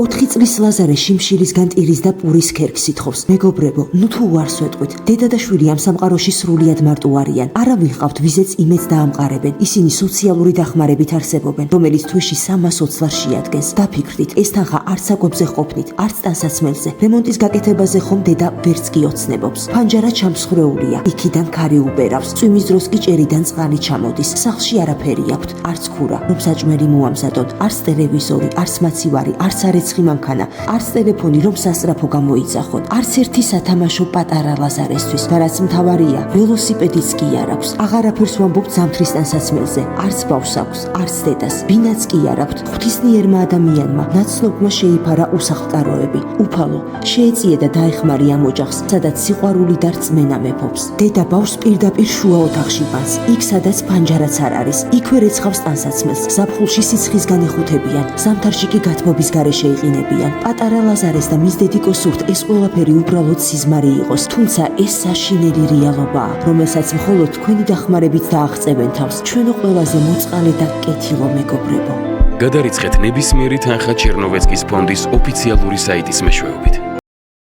4 წლის ლაზარე შიმშილისგან ტირის და პურის ქერქს ითხოვს. მეგობრებო, ნუ თუ უარს ვეტყვით. დედა და შვილი ამ სამყაროში სრულიად მარტო არიან. არავინ ყავთ ვიზეც იმედს დაამყარებენ. ისინი სოციალური დახმარებით არსებობენ, რომელიც თვეში 320 ლარს შეადგენს. დაფიქრდით, ეს თანხა არც საკვებზე ყოფნით, არც ტანსაცმელზე. რემონტის გაკეთებაზე ხომ დედა ვერც კი ოცნებობს. ფანჯარა ჩამსხვრეულია, იქიდან ქარი უბერავს. წვიმის დროს კი ჭერიდან წყალი ჩამოდის. სახლში არაფერი აქვთ, არც ქურა, რომ საჭმელი მოამზადონ, არც ტელევიზორი, არც მაცივარი, არც არეცხი მანქანა, არც ტელეფონი, რომ სასწრაფო გამოიძახონ, არც ერთი სათამაშო პატარა ლაზარესთვის. და რაც მთავარია, ველოსიპედიც კი არ აქვს. აღარაფერს ვამბობთ ზამთრის ტანსაცმელზე, არც ბავშვს აქვს, არც დედას. ბინაც კი არ აქვთ. ღვთისნიერმა ადამიანმა ნაცნობმა შეიფარა უსახლკაროები. უფალო, შეეწიე და დაეხმარი ამ ოჯახს, სადაც სიყვარული და რწმენა მეფობს. დედა ბავშვს პირდაპირ შუა ოთახში ბანს, იქ სადაც ფანჯარაც არ არის. იქვე რეცხავს ტანსაცმელს, ზაფხულში სიცხისგან ეხუთებიან, ზამთარში კი გათბობის გარეშე იყინებიან. პატარა ლაზარეს და მის დედიკოს სურთ ეს ყველაფერი უბრალოდ სიზმარი იყოს, თუმცა ეს საშინელი რეალობაა, რომელსაც მხოლოდ თქვენი დახმარებით დააღწევენ თავს. ჩვენო ყველაზე მოწყალე და კეთილო მეგობრებო. გადარიცხეთ ნებისმიერი თანხა ჩერნოვეცკის ფონდის ოფიციალური საიტის მეშვეობით.